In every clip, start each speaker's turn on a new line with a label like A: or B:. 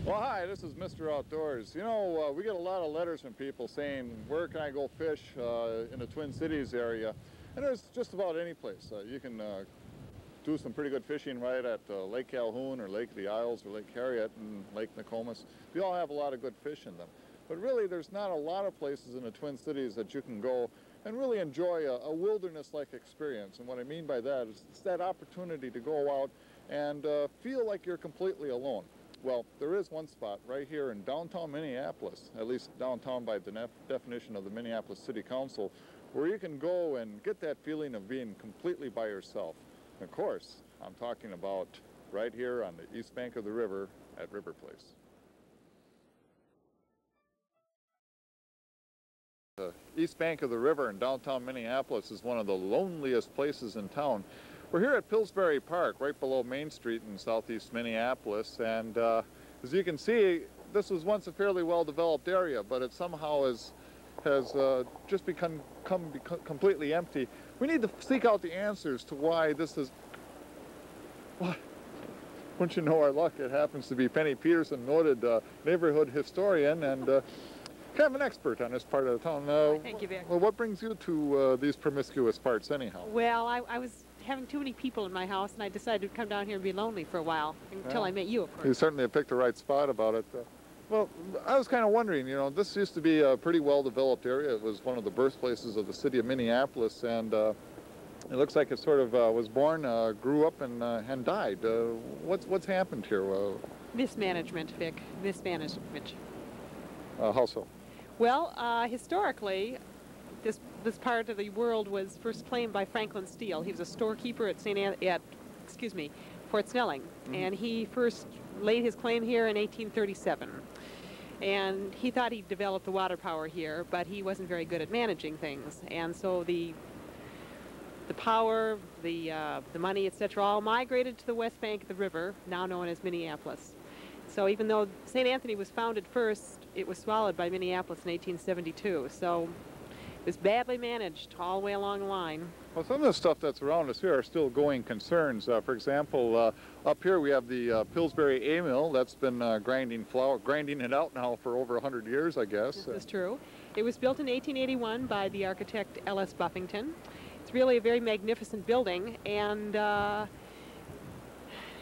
A: Well, hi, this is Mr. Outdoors. You know, we get a lot of letters from people saying, where can I go fish in the Twin Cities area? And there's just about any place. You can do some pretty good fishing right at Lake Calhoun or Lake of the Isles or Lake Harriet and Lake Nokomis. They all have a lot of good fish in them. But really, there's not a lot of places in the Twin Cities that you can go and really enjoy a wilderness-like experience. And what I mean by that is it's that opportunity to go out and feel like you're completely alone. Well, there is one spot right here in downtown Minneapolis, at least downtown by the definition of the Minneapolis City Council, where you can go and get that feeling of being completely by yourself. And of course, I'm talking about right here on the east bank of the river at Riverplace. The east bank of the river in downtown Minneapolis is one of the loneliest places in town. We're here at Pillsbury Park, right below Main Street in southeast Minneapolis, and as you can see, this was once a fairly well-developed area, but it somehow has just become completely empty. We need to seek out the answers to why this is... What? Wouldn't you know our luck, it happens to be Penny Petersen, noted neighborhood historian and kind of an expert on this part of the town.
B: Thank you, Vic.
A: Well, what brings you to these promiscuous parts anyhow?
B: Well, I was having too many people in my house, and I decided to come down here and be lonely for a while, until I met you, of course.
A: You certainly have picked the right spot about it. Well, I was kind of wondering, you know, this used to be a pretty well-developed area. It was one of the birthplaces of the city of Minneapolis, and it looks like it sort of was born, grew up, and died. What's happened here?
B: Mismanagement, Vic. Mismanagement.
A: How so?
B: Well, historically, this part of the world was first claimed by Franklin Steele. He was a storekeeper at Fort Snelling, and he first laid his claim here in 1837. And he thought he'd developed the water power here, but he wasn't very good at managing things. And so the power, the money, etc., all migrated to the west bank of the river, now known as Minneapolis. So even though St. Anthony was founded first, it was swallowed by Minneapolis in 1872. So it was badly managed all the way along the line.
A: Well, some of the stuff that's around us here are still going concerns. For example, up here we have the Pillsbury A Mill that's been grinding it out now for over 100 years, I guess.
B: This is true. It was built in 1881 by the architect L.S. Buffington. It's really a very magnificent building, and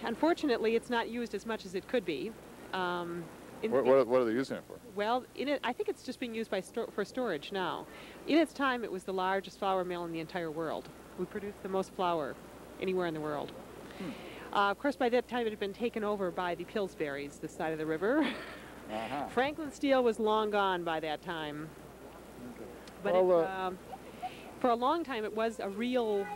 B: unfortunately, it's not used as much as it could be.
A: What are they using it for?
B: Well, I think it's just being used for storage now. In its time, it was the largest flour mill in the entire world. We produced the most flour anywhere in the world. Of course, by that time, it had been taken over by the Pillsburys, this side of the river. Franklin Steele was long gone by that time.
A: Okay.
B: But
A: well,
B: for a long time, it was a real...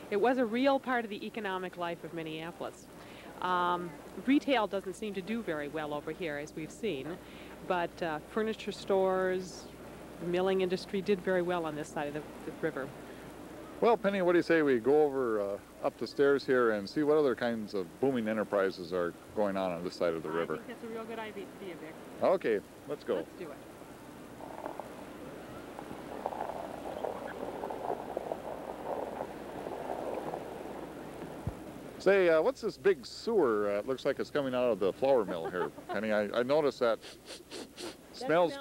B: It was a real part of the economic life of Minneapolis. Retail doesn't seem to do very well over here, as we've seen, but furniture stores, the milling industry did very well on this side of the river.
A: Well, Penny, what do you say we go over up the stairs here and see what other kinds of booming enterprises are going on this side of the river?
B: I think that's a real good idea, Vic.
A: Okay, let's go.
B: Let's do it.
A: Say, what's this big sewer? It looks like it's coming out of the flour mill here, Penny. I noticed that smells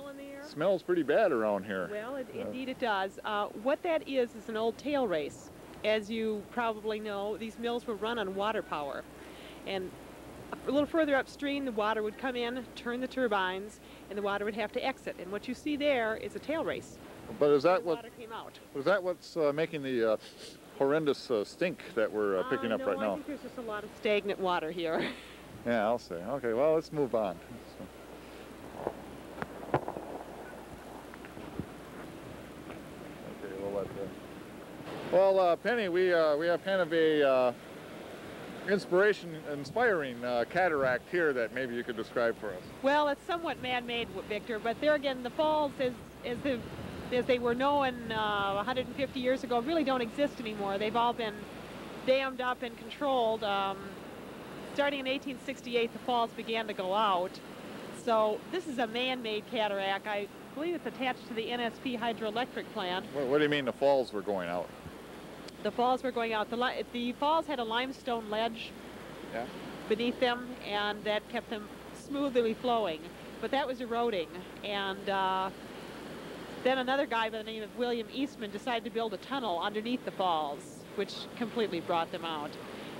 A: pretty bad around here.
B: Well, indeed it does. What that is an old tail race. As you probably know, these mills were run on water power. And a little further upstream, the water would come in, turn the turbines, and the water would have to exit. And what you see there is a tail race.
A: But is that
B: water came out.
A: Is that what's making the horrendous stink that we're picking up right now?
B: I think there's just a lot of stagnant water here.
A: Yeah, I'll say. Okay, well, let's move on. Okay, we'll let Well, Penny, we have kind of a inspiring cataract here that maybe you could describe for us.
B: Well, it's somewhat man-made, Victor, but there again, the falls, as they were known 150 years ago, really don't exist anymore. They've all been dammed up and controlled. Starting in 1868, the falls began to go out. So this is a man-made cataract. I believe it's attached to the NSP hydroelectric plant.
A: What do you mean the falls were going out?
B: The falls were going out. The falls had a limestone ledge, beneath them, and that kept them smoothly flowing. But that was eroding, and then another guy by the name of William Eastman decided to build a tunnel underneath the falls, which completely brought them out.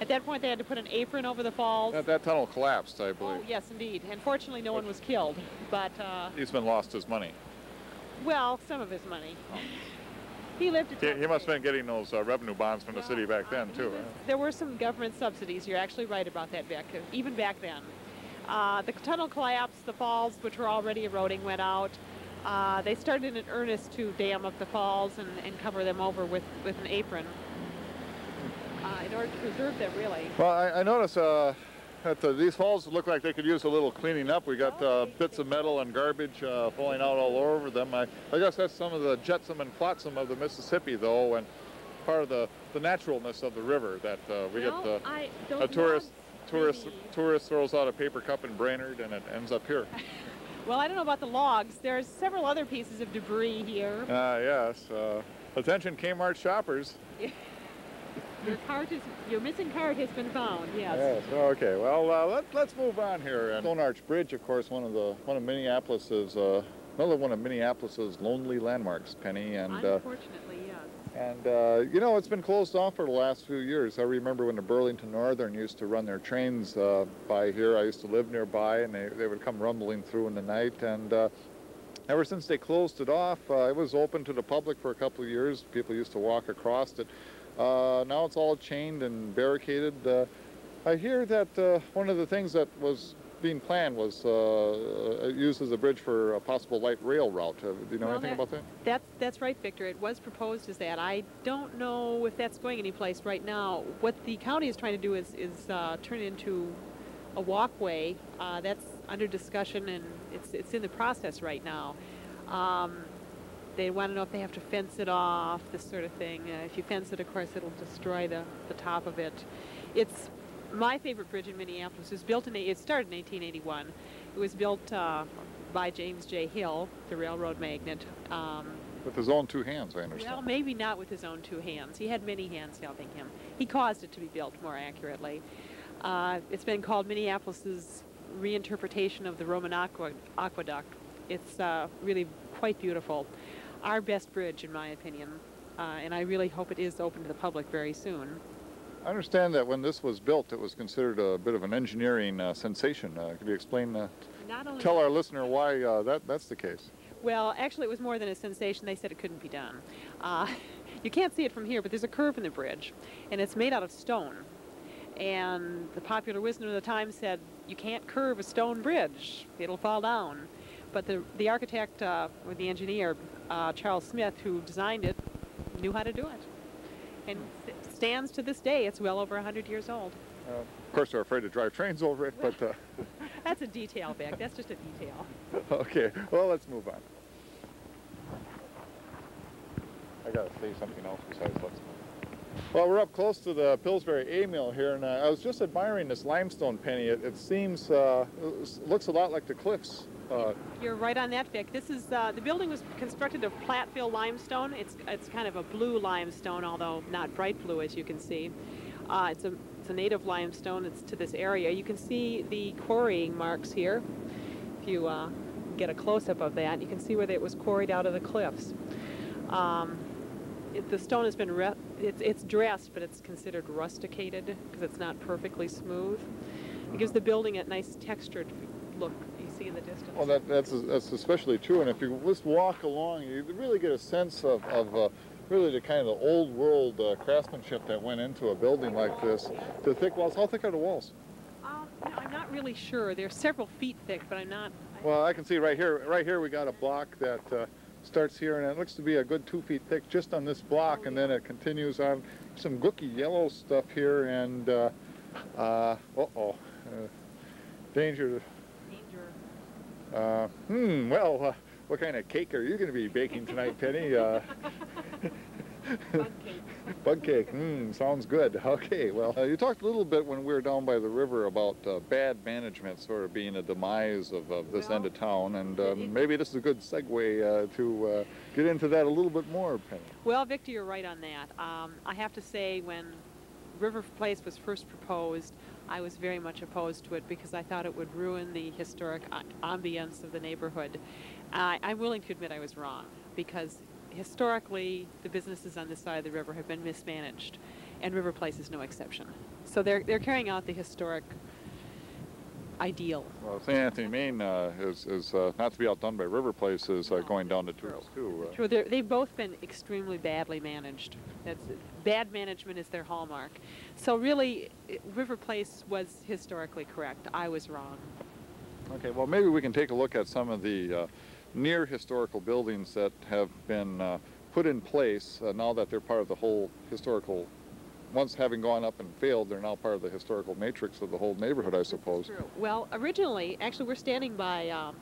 B: At that point, they had to put an apron over the falls.
A: That tunnel collapsed, I believe.
B: Oh, yes, indeed. And fortunately, no one was killed. But
A: Eastman lost his money.
B: well, some of his money. He lived to
A: He must have been getting those revenue bonds from the city back then, too.
B: There were some government subsidies. You're actually right about that, Vic, even back then. The tunnel collapsed. The falls, which were already eroding, went out. They started in earnest to dam up the falls and cover them over with an apron in order to preserve them, really.
A: Well, I noticed that these falls look like they could use a little cleaning up. We got bits of metal and garbage falling out all over them. I guess that's some of the jetsam and flotsam of the Mississippi, though, and part of the naturalness of the river that we get a tourist throws out a paper cup in Brainerd and it ends up here.
B: Well, I don't know about the logs. There's several other pieces of debris here.
A: Yes. Attention Kmart shoppers.
B: Your missing cart has been found. Yes.
A: Yes. Okay. Well, let's move on here. Stone Arch Bridge, of course, one of Minneapolis's another one of Minneapolis's lonely landmarks, Penny. And
B: unfortunately, yes.
A: And you know, it's been closed off for the last few years. I remember when the Burlington Northern used to run their trains by here. I used to live nearby, and they would come rumbling through in the night. And ever since they closed it off, it was open to the public for a couple of years. People used to walk across it. Now it's all chained and barricaded. I hear that one of the things that was being planned was used as a bridge for a possible light rail route. Do you know anything about that?
B: That's right, Victor. It was proposed as that. I don't know if that's going anyplace right now. What the county is trying to do is turn it into a walkway. That's under discussion, and it's in the process right now. They want to know if they have to fence it off, this sort of thing. If you fence it, of course, it'll destroy the top of it. It's my favorite bridge in Minneapolis. It started in 1881. It was built by James J. Hill, the railroad magnate.
A: With his own two hands, I understand.
B: Well, maybe not with his own two hands. He had many hands helping him. He caused it to be built, more accurately. It's been called Minneapolis's reinterpretation of the Roman aqueduct. It's really quite beautiful. Our best bridge, in my opinion, and I really hope it is open to the public very soon.
A: I understand that when this was built, it was considered a bit of an engineering sensation. Could you explain, tell our listener why that's the case?
B: Well, actually, it was more than a sensation. They said it couldn't be done. You can't see it from here, but there's a curve in the bridge, and it's made out of stone. And the popular wisdom of the time said, you can't curve a stone bridge. It'll fall down. But the architect or the engineer, Charles Smith, who designed it, knew how to do it. And it stands to this day. It's well over 100 years old.
A: Of course, they're afraid to drive trains over it, but...
B: That's a detail, Beck. That's just a detail.
A: Okay, well, let's move on. I got to say something else besides let's move. Well, we're up close to the Pillsbury A Mill here, and I was just admiring this limestone, Penny. It seems, looks a lot like the cliffs.
B: You're right on that, Vic. This is the building was constructed of Platteville limestone. It's kind of a blue limestone, although not bright blue, as you can see. It's a native limestone. It's to this area. You can see the quarrying marks here. If you get a close-up of that, you can see where it was quarried out of the cliffs. The stone has been it's dressed, but it's considered rusticated because it's not perfectly smooth. It gives the building a nice textured look. See in the distance.
A: Well, that's especially true, and if you just walk along, you really get a sense of really the kind of the old world craftsmanship that went into a building like this. The thick walls, how thick are the walls?
B: No, I'm not really sure. They're several feet thick, but I'm not.
A: Well, I can see right here we got a block that starts here, and it looks to be a good 2 feet thick just on this block, and then it continues on some gooky yellow stuff here, and danger. Well, what kind of cake are you going to be baking tonight, Penny?
B: Bug cake.
A: Bug cake. Sounds good. Okay, well, you talked a little bit when we were down by the river about bad management sort of being a demise of this end of town, and maybe this is a good segue to get into that a little bit more, Penny.
B: Well, Victor, you're right on that. I have to say, when Riverplace was first proposed, I was very much opposed to it because I thought it would ruin the historic ambience of the neighborhood. I'm willing to admit I was wrong, because historically the businesses on this side of the river have been mismanaged, and Riverplace is no exception. So they're carrying out the historic ideal.
A: Well, St. Anthony, Maine is not to be outdone by Riverplace, is going down the tubes too.
B: True. They've both been extremely badly managed. Bad management is their hallmark. So really, Riverplace was historically correct. I was wrong.
A: Okay, well maybe we can take a look at some of the near historical buildings that have been put in place now that they're part of the whole historical. Once having gone up and failed, they're now part of the historical matrix of the whole neighborhood, I suppose.
B: True. Well, originally, actually, we're standing by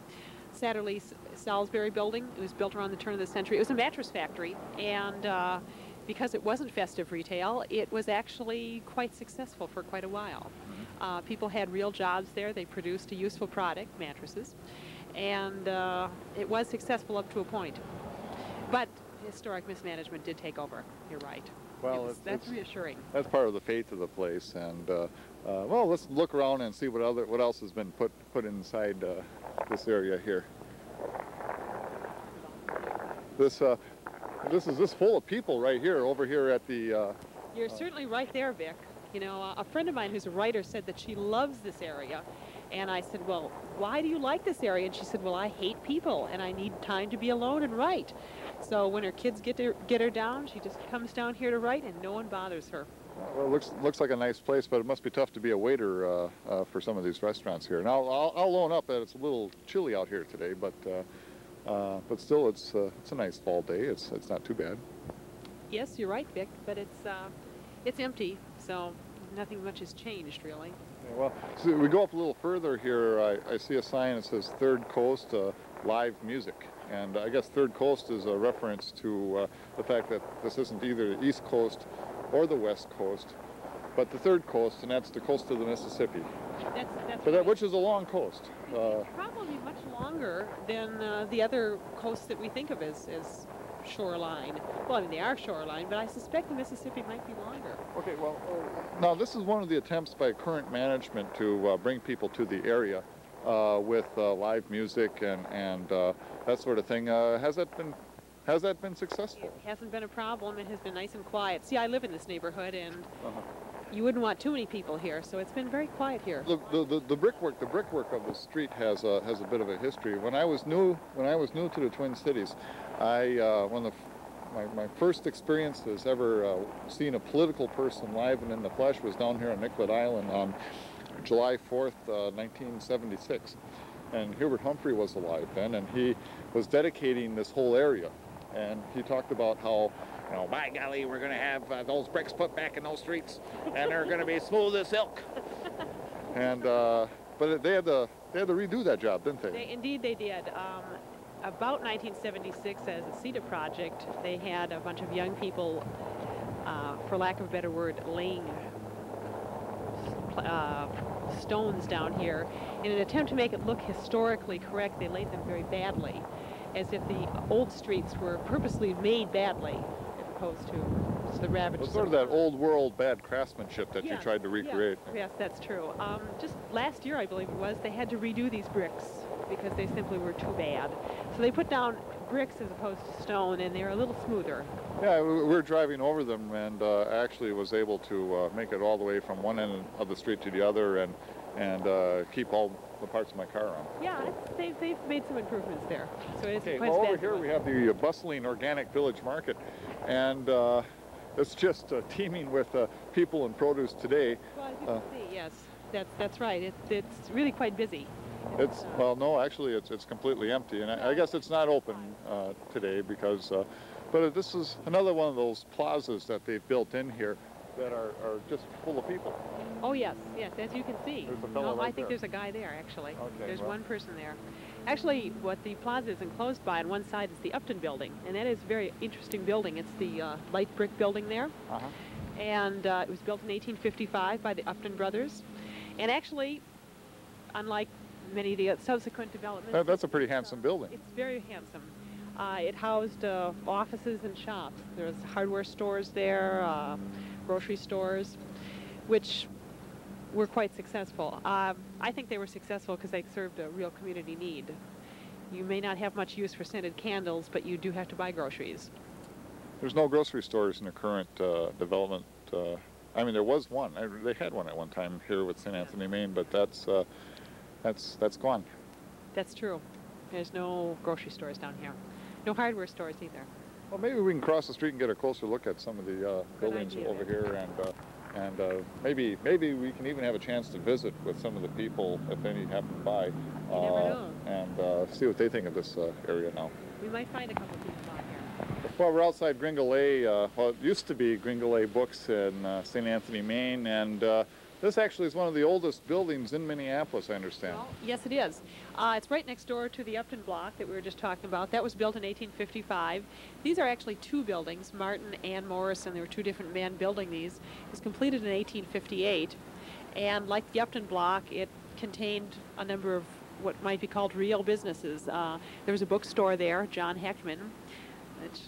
B: Satterley Salisbury building. It was built around the turn of the century. It was a mattress factory, and because it wasn't festive retail, it was actually quite successful for quite a while. People had real jobs there. They produced a useful product, mattresses, and it was successful up to a point. But historic mismanagement did take over. You're right.
A: Well,
B: that's reassuring.
A: That's part of the faith of the place, and well, let's look around and see what else has been put inside this area here. This is full of people right here, over here at the.
B: You're certainly right there, Vic. You know, a friend of mine who's a writer said that she loves this area, and I said, well, why do you like this area? And she said, well, I hate people, and I need time to be alone and write. So when her kids get her down, she just comes down here to write, and no one bothers her.
A: Well, it looks like a nice place, but it must be tough to be a waiter for some of these restaurants here. Now, I'll own up that it's a little chilly out here today, but still, it's a nice fall day. It's not too bad.
B: Yes, you're right, Vic, but it's empty, so nothing much has changed, really.
A: Yeah, well, so we go up a little further here. I see a sign that says Third Coast Live Music. And I guess Third Coast is a reference to the fact that this isn't either the East Coast or the West Coast, but the Third Coast, and that's the coast of the Mississippi.
B: That's
A: right.
B: Right.
A: Which is a long coast.
B: Probably much longer than the other coasts that we think of as shoreline. Well, I mean, they are shoreline, but I suspect the Mississippi might be longer.
A: Okay, well, now this is one of the attempts by current management to bring people to the area. With live music and that sort of thing. Has that been successful?
B: It hasn't been a problem. It has been nice and quiet. See, I live in this neighborhood, and you wouldn't want too many people here, so it's been very quiet here.
A: The brickwork of the street has a bit of a history. When I was new to the Twin Cities, one of my first experiences ever seeing a political person live and in the flesh was down here on Nicollet Island on July 4th, 1976. And Hubert Humphrey was alive then, and he was dedicating this whole area. And he talked about how, you know, by golly, we're going to have those bricks put back in those streets, and they're going to be smooth as silk. And but they had to redo that job, didn't they?
B: Indeed, they did. About 1976, as a CETA project, they had a bunch of young people, for lack of a better word, laying stones down here. In an attempt to make it look historically correct, they laid them very badly, as if the old streets were purposely made badly, as opposed to the ravages.
A: Well, sort of that old world bad craftsmanship that you tried to recreate.
B: Yes, that's true. Just last year, I believe it was, they had to redo these bricks because they simply were too bad. So they put down bricks as opposed to stone, and they're a little smoother.
A: Yeah, we were driving over them, and actually was able to make it all the way from one end of the street to the other, and keep all the parts of my car on.
B: Yeah, they've made some improvements there. So it's
A: okay,
B: quite
A: well, over here we have the bustling organic village market, and it's just teeming with people and produce today.
B: Well, as you can see, yes, that's right. It's really quite busy.
A: Well, no, actually, it's completely empty, and I guess it's not open today because. But this is another one of those plazas that they've built in here that are just full of people.
B: Oh, yes, as you can see.
A: There's a fellow right
B: I think
A: there.
B: There's a guy there, actually.
A: Okay,
B: there's
A: well.
B: one person there. Actually, what the plaza is enclosed by on one side is the Upton building, and that is a very interesting building. It's the light brick building there. And it was built in 1855 by the Upton brothers. And actually, unlike many of the subsequent developments...
A: That's a pretty handsome building.
B: It's very handsome. It housed offices and shops. There's hardware stores there, grocery stores, which were quite successful. I think they were successful because they served a real community need. You may not have much use for scented candles, but you do have to buy groceries.
A: There's no grocery stores in the current development. I mean, there was one. They had one at one time here with St. Anthony, Maine, but that's gone.
B: That's true. There's no grocery stores down here. No hardware stores either.
A: Well, maybe we can cross the street and get a closer look at some of the buildings
B: idea,
A: over here, and maybe we can even have a chance to visit with some of the people if any happen by,
B: You never know.
A: and see what they think of this area now.
B: We might find a couple people out here.
A: Well, we're outside Gringolet. Well, it used to be Gringolet Books in St. Anthony, Maine, and this actually is one of the oldest buildings in Minneapolis, I understand.
B: Well, yes, it is. It's right next door to the Upton block that we were just talking about. That was built in 1855. These are actually two buildings, Martin and Morrison. There were two different men building these. It was completed in 1858, and like the Upton block, it contained a number of what might be called real businesses. There was a bookstore there, John Heckman, which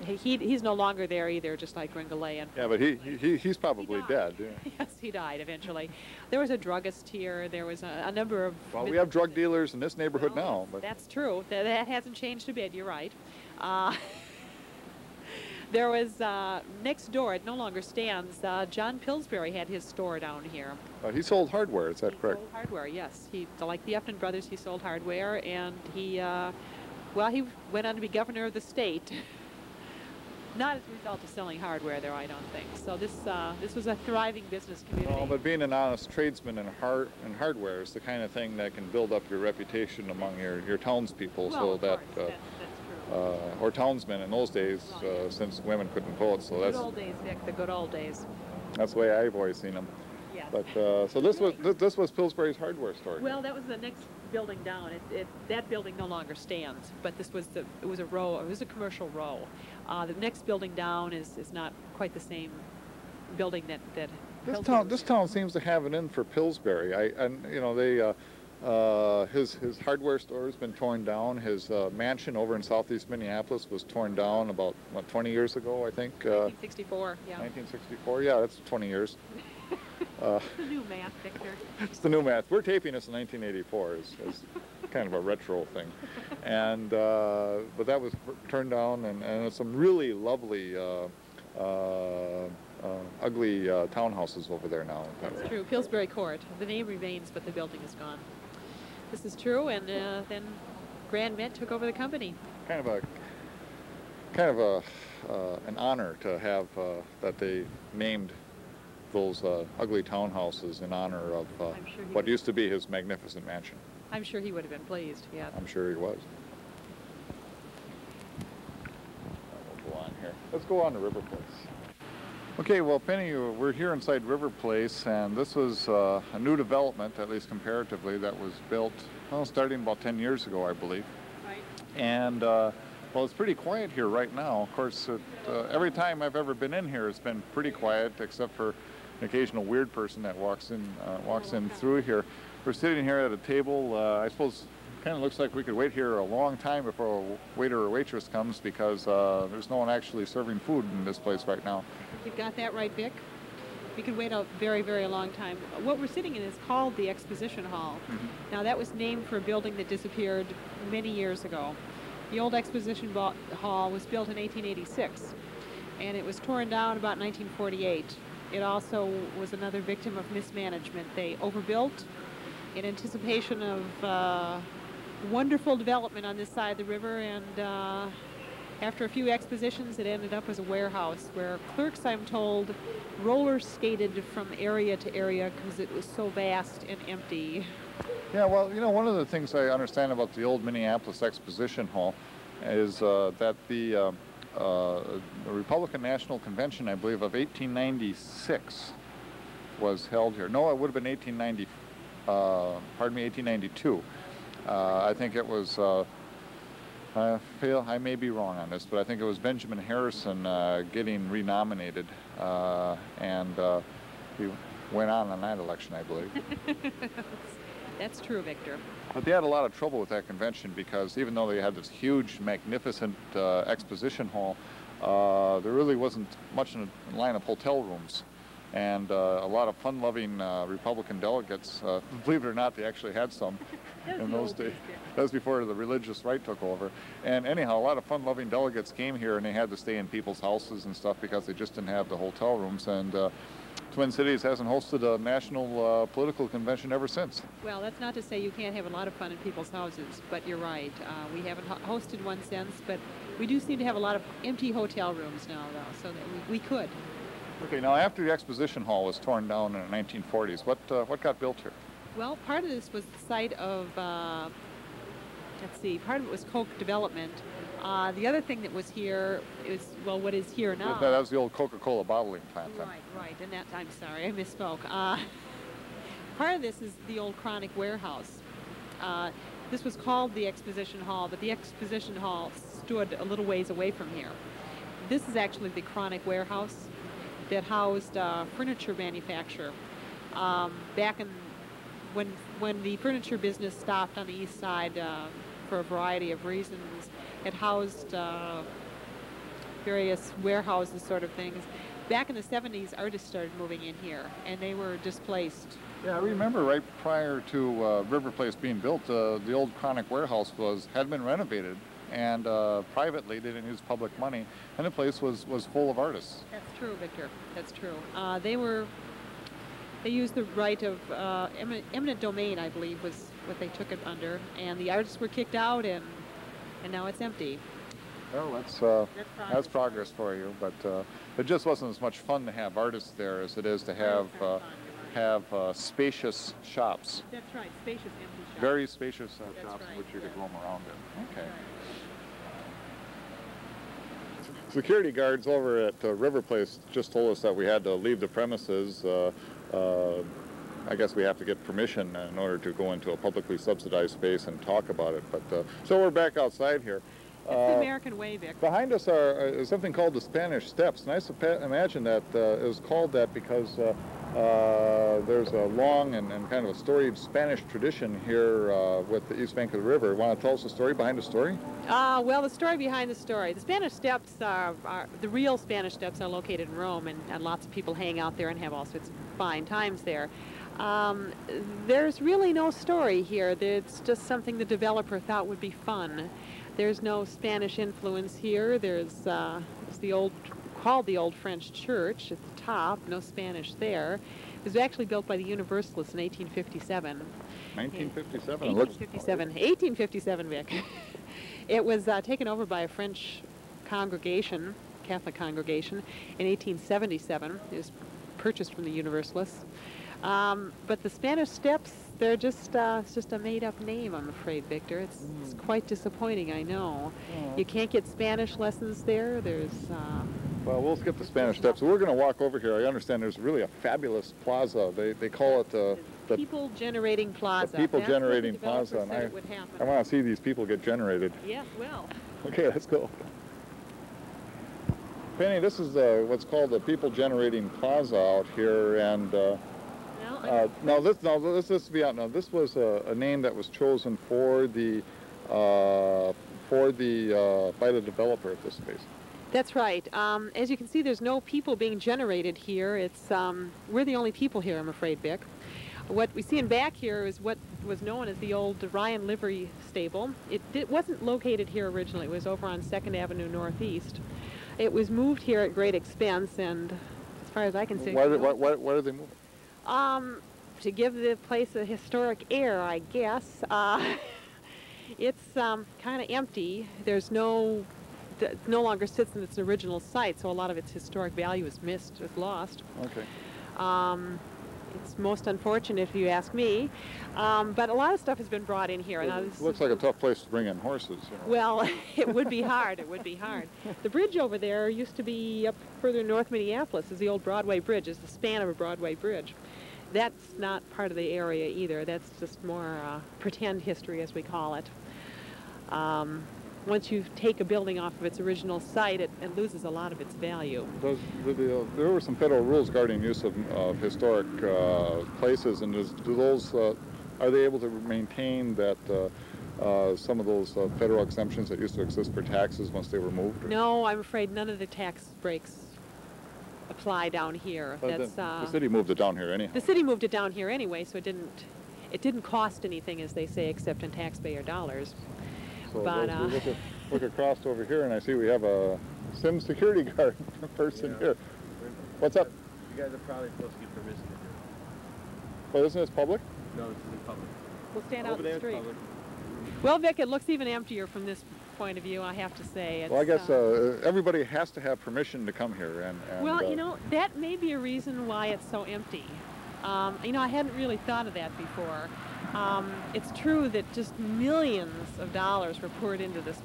B: he's no longer there either, just like Gringolet.
A: Yeah, but he's probably dead. Yeah.
B: Yes, he died eventually. There was a druggist here. There was a number of...
A: Well, we have drug dealers in this neighborhood now. But
B: that's true. That hasn't changed a bit. You're right. There was, next door, it no longer stands, John Pillsbury had his store down here.
A: He sold hardware, is that correct?
B: He sold hardware, yes. Like the Upton brothers, he sold hardware, and he went on to be governor of the state. Not as a result of selling hardware, though, I don't think. So this was a thriving business community.
A: Well, but being an honest tradesman in hardware is the kind of thing that can build up your reputation among your townspeople,
B: well,
A: so
B: of
A: that
B: course, that's true.
A: or townsmen in those days, since women couldn't vote. So
B: Good old days, Vic. The good old days.
A: That's the way I've always seen them.
B: Yes.
A: But so this was Pillsbury's hardware store.
B: Well, that was the next building down. That building no longer stands, but this was it was a row. It was a commercial row. The next building down is not quite the same building that.
A: This town seems to have it in for Pillsbury. His hardware store has been torn down. His mansion over in southeast Minneapolis was torn down about 20 years ago, I think.
B: 1964. Yeah.
A: 1964. Yeah, that's 20 years.
B: It's the new math, Victor.
A: It's the new math. We're taping this in 1984. Is kind of a retro thing, and but that was turned down, and some really lovely, ugly townhouses over there now.
B: That's true. Pillsbury Court. The name remains, but the building is gone. This is true, and then Grand Mint took over the company.
A: Kind of an honor to have that they named those ugly townhouses in honor of what used to be his magnificent mansion.
B: I'm sure he would have been pleased, yeah.
A: I'm sure he was. We'll go on here. Let's go on to Riverplace. Okay, well, Penny, we're here inside Riverplace, and this was a new development, at least comparatively, that was built, starting about 10 years ago, I believe.
B: Right.
A: And, well, it's pretty quiet here right now. Of course, every time I've ever been in here, it's been pretty quiet, except for an occasional weird person that walks in through here. We're sitting here at a table. I suppose it kind of looks like we could wait here a long time before a waiter or waitress comes, because there's no one actually serving food in this place right now.
B: You've got that right, Vic. We could wait a very, very long time. What we're sitting in is called the Exposition Hall. Mm-hmm. Now, that was named for a building that disappeared many years ago. The old Exposition Hall was built in 1886, and it was torn down about 1948. It also was another victim of mismanagement. They overbuilt in anticipation of wonderful development on this side of the river, and after a few expositions, it ended up as a warehouse where clerks, I'm told, roller skated from area to area because it was so vast and empty.
A: Yeah, well, one of the things I understand about the old Minneapolis Exposition Hall is that the Republican National Convention, I believe, of 1896 was held here. No, it would have been 1892. I think it was, I may be wrong on this, but I think it was Benjamin Harrison getting renominated, and he went on that election, I believe.
B: That's true, Victor.
A: But they had a lot of trouble with that convention, because even though they had this huge, magnificent exposition hall, there really wasn't much in a line of hotel rooms and a lot of fun-loving Republican delegates. Believe it or not, they actually had some in those days. That was before the religious right took over. And anyhow, a lot of fun-loving delegates came here, and they had to stay in people's houses and stuff because they just didn't have the hotel rooms. And Twin Cities hasn't hosted a national political convention ever since.
B: Well, that's not to say you can't have a lot of fun in people's houses, but you're right. We haven't hosted one since, but we do seem to have a lot of empty hotel rooms now, though, so that we could.
A: Okay, now after the exposition hall was torn down in the 1940s, what got built here?
B: Well, part of this was the site of, let's see, part of it was Coke development. The other thing that was here is, well, what is here now.
A: That was the old Coca-Cola bottling plant.
B: Right, and that, I'm sorry, I misspoke. Part of this is the old Chronic warehouse. This was called the Exposition Hall, but the Exposition Hall stood a little ways away from here. This is actually the Chronic warehouse that housed furniture manufacture. Back in when the furniture business stopped on the east side for a variety of reasons, it housed various warehouses sort of things. Back in the 70s, artists started moving in here, and they were displaced.
A: Yeah, I remember right prior to Riverplace being built, the old Chronic warehouse had been renovated, and privately, they didn't use public money, and the place was full of artists.
B: That's true, Victor. That's true. They used the right of eminent domain, I believe, was what they took it under, and the artists were kicked out, and now it's empty.
A: Well, that's progress for you, but it just wasn't as much fun to have artists there as it is to have spacious shops.
B: That's right, spacious empty shops.
A: Very spacious shops
B: right,
A: in which you could roam around in. Okay.
B: Right.
A: Security guards over at Riverplace just told us that we had to leave the premises. I guess we have to get permission in order to go into a publicly subsidized space and talk about it. But so we're back outside here.
B: That's the American way, Vic.
A: Behind us is something called the Spanish Steps, and I imagine that it was called that because there's a long and kind of a storied Spanish tradition here with the east bank of the river. Want to tell us the story behind the story?
B: Well, the story behind the story. The Spanish Steps the real Spanish Steps are located in Rome, and lots of people hang out there and have all sorts of fine times there. There's really no story here. It's just something the developer thought would be fun. There's no Spanish influence here. There's called the Old French Church at the top, no Spanish there. It was actually built by the Universalists in 1857.
A: 1957?
B: 1857, Vic. It was taken over by a French congregation, Catholic congregation, in 1877. It was purchased from the Universalists. But the Spanish Steps, they're just it's just a made-up name, I'm afraid, Victor. It's quite disappointing, I know. You can't get Spanish lessons there. There's
A: well, we'll skip the Spanish Steps. We're going to walk over here. I understand there's really a fabulous plaza. They call it the
B: People Generating Plaza.
A: The People Generating Plaza. And I want to see these people get generated.
B: Yes, well.
A: Okay, let's go. Penny, this is what's called the People Generating Plaza out here, and this was a name that was chosen for the by the developer of this space.
B: That's right. As you can see, there's no people being generated here. It's we're the only people here, I'm afraid, Vic. What we see in back here is what was known as the old Ryan Livery Stable. It wasn't located here originally. It was over on 2nd Avenue Northeast. It was moved here at great expense, and as far as I can see...
A: Why did they move it?
B: To give the place a historic air, I guess. It's kind of empty. There's no longer sits in its original site, so a lot of its historic value is lost.
A: Okay.
B: It's most unfortunate, if you ask me. But a lot of stuff has been brought in here.
A: It looks like a tough place to bring in horses. You know.
B: Well, it would be hard. It would be hard. The bridge over there used to be up further north Minneapolis. Is the old Broadway Bridge. It's the span of a Broadway bridge. That's not part of the area either. That's just more pretend history, as we call it. Once you take a building off of its original site, it loses a lot of its value.
A: There were some federal rules guarding use of historic places, and are they able to maintain that some of those federal exemptions that used to exist for taxes once they were moved?
B: No, I'm afraid none of the tax breaks apply down here.
A: But
B: That's
A: the city moved it down here anyhow.
B: the city moved it down here anyway, so it didn't cost anything, as they say, except in taxpayer dollars.
A: So
B: But
A: we look across over here, and I see we have a Sim security guard person here. What's up?
C: You guys are probably supposed to get permission to do it.
A: Well, isn't this public?
C: No, this isn't public.
B: we'll stand out
C: Over
B: in
C: there
B: the
C: is
B: street.
C: public.
B: Well, Vic, it looks even emptier from this point of view, I have to say. It's,
A: Well, I guess everybody has to have permission to come here, and
B: well, you know, that may be a reason why it's so empty. You know, I hadn't really thought of that before. It's true that just millions of dollars were poured into this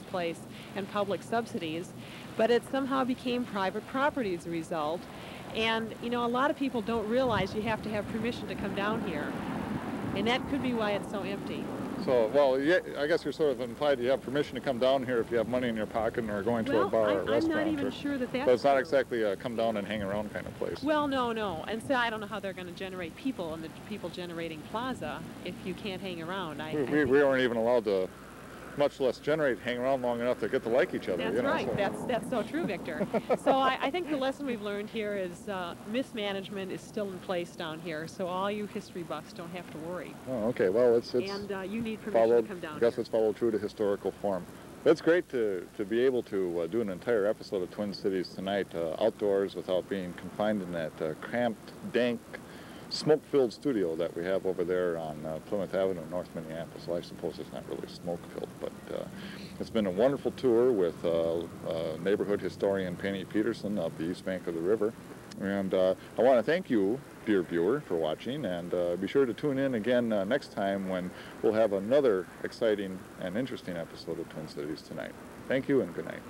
B: place and public subsidies, but it somehow became private property as a result. And, you know, a lot of people don't realize you have to have permission to come down here. And that could be why it's so empty.
A: So, well, yeah, I guess you're sort of implied you have permission to come down here if you have money in your pocket or going to a bar or a restaurant.
B: I'm not even sure that that's
A: But it's not
B: true.
A: exactly a come down and hang around kind of place.
B: Well, no. And so I don't know how they're going to generate people in the people generating plaza if you can't hang around.
A: We aren't even allowed to, much less hang around long enough to get to like each other.
B: That's
A: you know,
B: right.
A: so.
B: That's so true, Victor. So I think the lesson we've learned here is mismanagement is still in place down here. So all you history buffs don't have to worry.
A: Oh, okay. Well, it's
B: And you need permission to come down
A: I guess
B: here.
A: it's followed true to historical form. It's great to be able to do an entire episode of Twin Cities tonight outdoors without being confined in that cramped, dank, smoke-filled studio that we have over there on Plymouth Avenue, North Minneapolis. Well, I suppose it's not really smoke-filled, but it's been a wonderful tour with neighborhood historian Penny Petersen of the east bank of the river. And I want to thank you, dear viewer, for watching, and be sure to tune in again next time when we'll have another exciting and interesting episode of Twin Cities Tonight. Thank you and good night.